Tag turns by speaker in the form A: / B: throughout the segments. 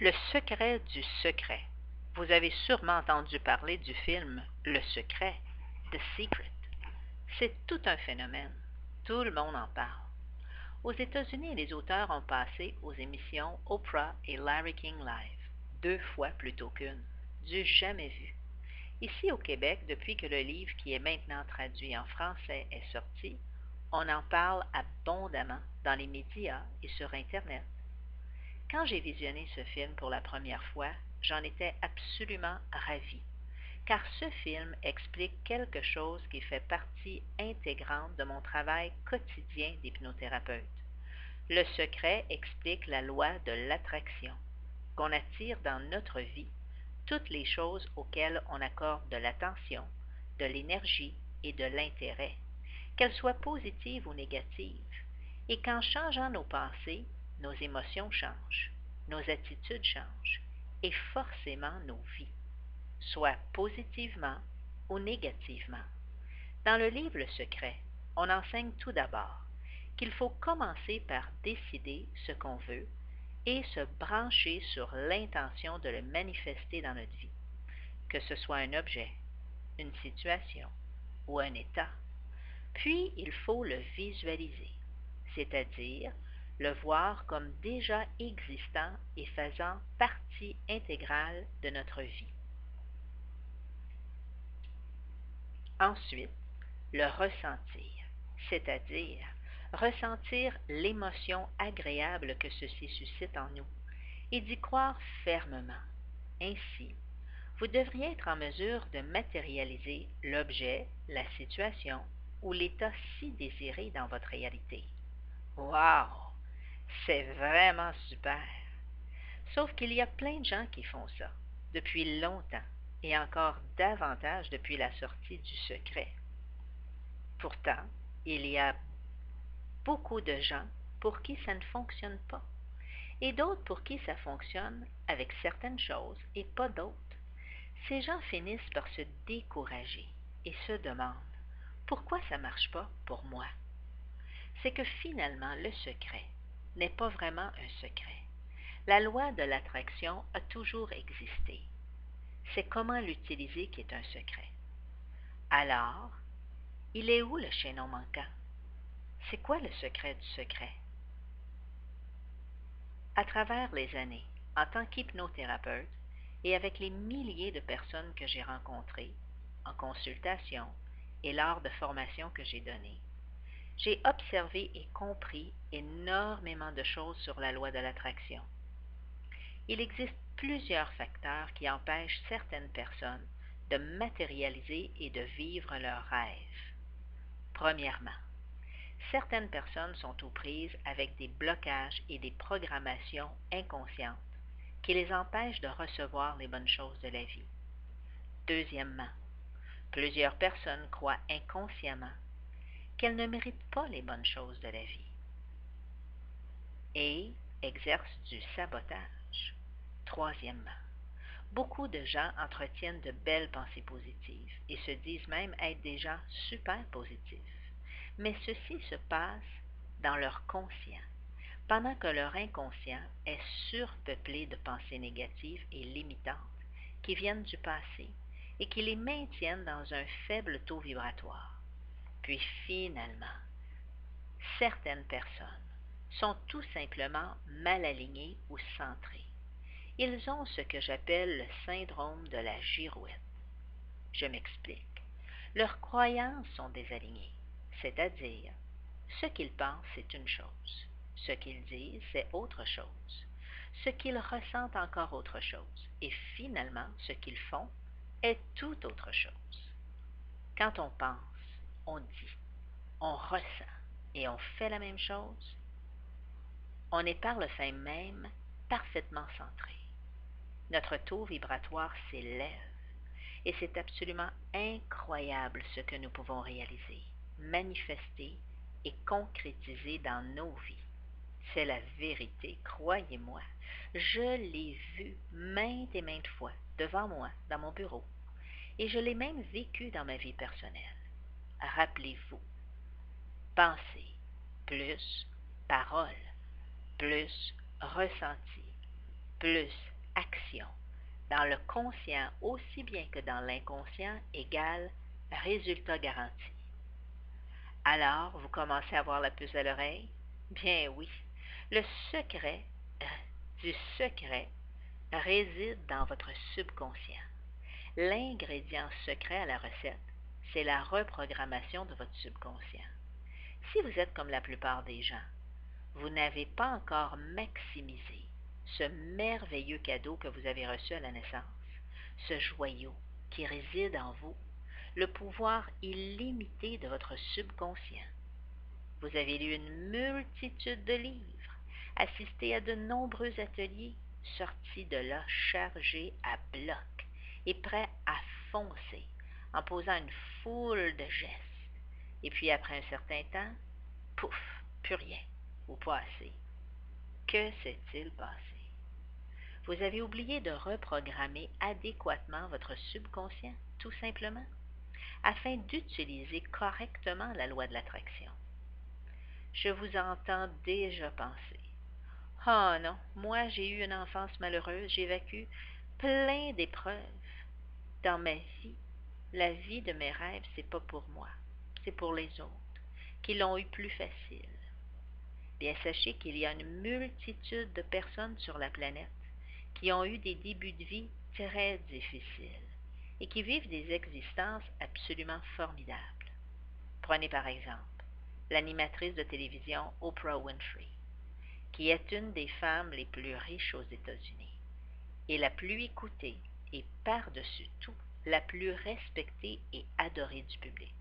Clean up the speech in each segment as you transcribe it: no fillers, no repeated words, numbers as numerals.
A: Le secret du secret. Vous avez sûrement entendu parler du film Le Secret, The Secret. C'est tout un phénomène. Tout le monde en parle. Aux États-Unis, les auteurs ont passé aux émissions Oprah et Larry King Live, 2 fois plutôt qu'une. Du jamais vu. Ici au Québec, depuis que le livre qui est maintenant traduit en français est sorti, on en parle abondamment dans les médias et sur Internet. Quand j'ai visionné ce film pour la première fois, j'en étais absolument ravie, car ce film explique quelque chose qui fait partie intégrante de mon travail quotidien d'hypnothérapeute. Le secret explique la loi de l'attraction, qu'on attire dans notre vie toutes les choses auxquelles on accorde de l'attention, de l'énergie et de l'intérêt, qu'elles soient positives ou négatives, et qu'en changeant nos pensées, nos émotions changent, nos attitudes changent, et forcément nos vies, soit positivement ou négativement. Dans le livre Le Secret, on enseigne tout d'abord qu'il faut commencer par décider ce qu'on veut et se brancher sur l'intention de le manifester dans notre vie, que ce soit un objet, une situation ou un état. Puis, il faut le visualiser, c'est-à-dire le voir comme déjà existant et faisant partie intégrale de notre vie. Ensuite, le ressentir, c'est-à-dire ressentir l'émotion agréable que ceci suscite en nous et d'y croire fermement. Ainsi, vous devriez être en mesure de matérialiser l'objet, la situation ou l'état si désiré dans votre réalité. Wow! C'est vraiment super! Sauf qu'il y a plein de gens qui font ça, depuis longtemps, et encore davantage depuis la sortie du secret. Pourtant, il y a beaucoup de gens pour qui ça ne fonctionne pas, et d'autres pour qui ça fonctionne avec certaines choses et pas d'autres. Ces gens finissent par se décourager et se demandent pourquoi ça ne marche pas pour moi. C'est que finalement, le secret n'est pas vraiment un secret. La loi de l'attraction a toujours existé. C'est comment l'utiliser qui est un secret. Alors, il est où le chaînon manquant? C'est quoi le secret du secret? À travers les années, en tant qu'hypnothérapeute et avec les milliers de personnes que j'ai rencontrées, en consultation et lors de formations que j'ai données, j'ai observé et compris énormément de choses sur la loi de l'attraction. Il existe plusieurs facteurs qui empêchent certaines personnes de matérialiser et de vivre leurs rêves. Premièrement, certaines personnes sont aux prises avec des blocages et des programmations inconscientes qui les empêchent de recevoir les bonnes choses de la vie. Deuxièmement, plusieurs personnes croient inconsciemment qu'elles ne méritent pas les bonnes choses de la vie et exercent du sabotage. Troisièmement, beaucoup de gens entretiennent de belles pensées positives et se disent même être des gens super positifs. Mais ceci se passe dans leur conscient, pendant que leur inconscient est surpeuplé de pensées négatives et limitantes qui viennent du passé et qui les maintiennent dans un faible taux vibratoire. Puis finalement, certaines personnes sont tout simplement mal alignées ou centrées. Ils ont ce que j'appelle le syndrome de la girouette. Je m'explique. Leurs croyances sont désalignées, c'est-à-dire, ce qu'ils pensent, c'est une chose. Ce qu'ils disent, c'est autre chose. Ce qu'ils ressentent, encore autre chose. Et finalement, ce qu'ils font est tout autre chose. Quand on pense, on dit, on ressent et on fait la même chose, on est par le fait même parfaitement centré. Notre taux vibratoire s'élève et c'est absolument incroyable ce que nous pouvons réaliser, manifester et concrétiser dans nos vies. C'est la vérité, croyez-moi. Je l'ai vu maintes et maintes fois devant moi, dans mon bureau, et je l'ai même vécu dans ma vie personnelle. Rappelez-vous, pensée plus parole plus ressenti plus action dans le conscient aussi bien que dans l'inconscient égale résultat garanti. Alors, vous commencez à avoir la puce à l'oreille? Bien oui, le secret du secret réside dans votre subconscient. L'ingrédient secret à la recette, c'est la reprogrammation de votre subconscient. Si vous êtes comme la plupart des gens, vous n'avez pas encore maximisé ce merveilleux cadeau que vous avez reçu à la naissance, ce joyau qui réside en vous, le pouvoir illimité de votre subconscient. Vous avez lu une multitude de livres, assisté à de nombreux ateliers, sortis de là chargés à bloc et prêts à foncer en posant une foule de gestes. Et puis après un certain temps, pouf, plus rien, ou pas assez. Que s'est-il passé? Vous avez oublié de reprogrammer adéquatement votre subconscient, tout simplement, afin d'utiliser correctement la loi de l'attraction. Je vous entends déjà penser. Oh non, moi j'ai eu une enfance malheureuse, j'ai vécu plein d'épreuves. Dans ma vie, la vie de mes rêves, c'est pas pour moi, c'est pour les autres, qui l'ont eu plus facile. Bien, sachez qu'il y a une multitude de personnes sur la planète qui ont eu des débuts de vie très difficiles et qui vivent des existences absolument formidables. Prenez par exemple l'animatrice de télévision Oprah Winfrey, qui est une des femmes les plus riches aux États-Unis et la plus écoutée et par-dessus tout la plus respectée et adorée du public.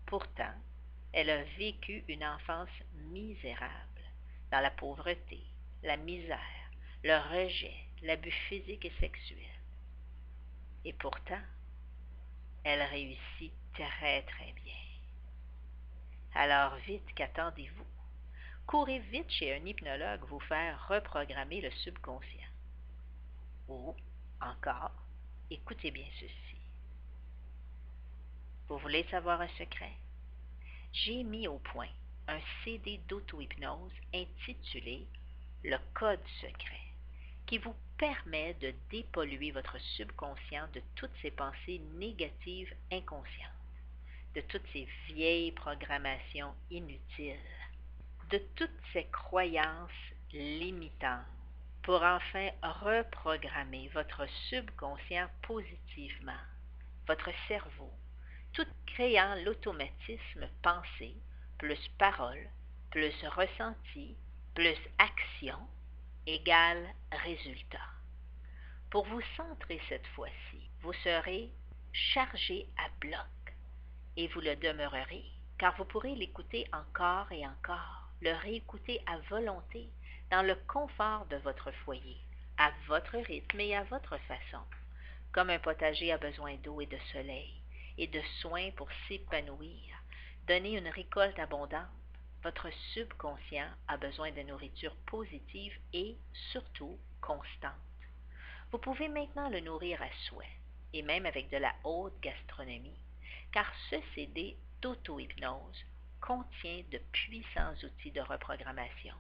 A: Pourtant, elle a vécu une enfance misérable, dans la pauvreté, la misère, le rejet, l'abus physique et sexuel. Et pourtant, elle réussit très très bien. Alors vite, qu'attendez-vous? Courez vite chez un hypnologue vous faire reprogrammer le subconscient. Ou, encore, écoutez bien ceci. Vous voulez savoir un secret? J'ai mis au point un CD d'auto-hypnose intitulé Le Code secret, qui vous permet de dépolluer votre subconscient de toutes ces pensées négatives inconscientes, de toutes ces vieilles programmations inutiles, de toutes ces croyances limitantes, pour enfin reprogrammer votre subconscient positivement, votre cerveau, tout créant l'automatisme pensée, plus parole, plus ressenti, plus action, égale résultat. Pour vous centrer cette fois-ci, vous serez chargé à bloc et vous le demeurerez, car vous pourrez l'écouter encore et encore, le réécouter à volonté, dans le confort de votre foyer, à votre rythme et à votre façon. Comme un potager a besoin d'eau et de soleil, et de soins pour s'épanouir, donner une récolte abondante, votre subconscient a besoin de nourriture positive et, surtout, constante. Vous pouvez maintenant le nourrir à souhait, et même avec de la haute gastronomie, car ce CD d'auto-hypnose contient de puissants outils de reprogrammation,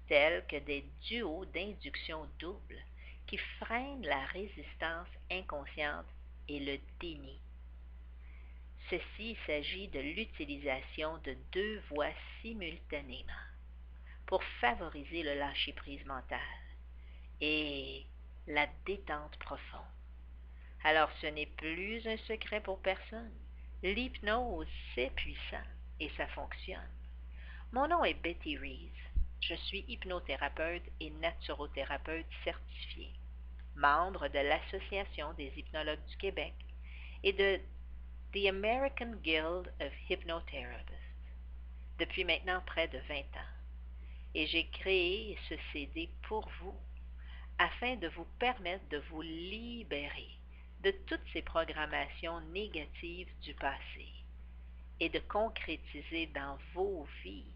A: tels que des duos d'induction double qui freinent la résistance inconsciente et le déni. Ceci, il s'agit de l'utilisation de deux voies simultanément pour favoriser le lâcher-prise mental et la détente profonde. Alors ce n'est plus un secret pour personne. L'hypnose, c'est puissant et ça fonctionne. Mon nom est Betty Rees. Je suis hypnothérapeute et naturothérapeute certifiée, membre de l'Association des hypnologues du Québec et de The American Guild of Hypnotherapists depuis maintenant près de 20 ans. Et j'ai créé ce CD pour vous afin de vous permettre de vous libérer de toutes ces programmations négatives du passé et de concrétiser dans vos vies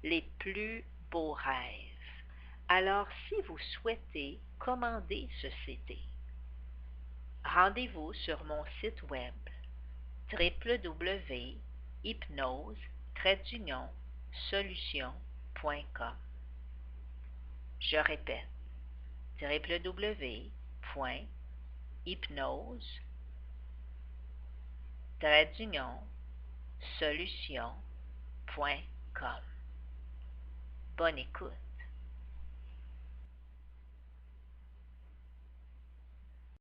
A: les plus beaux rêves. Alors, si vous souhaitez commander ce CD, rendez-vous sur mon site web www.hypnose-solution.com. Je répète, www.hypnose-solution.com. Bonne écoute.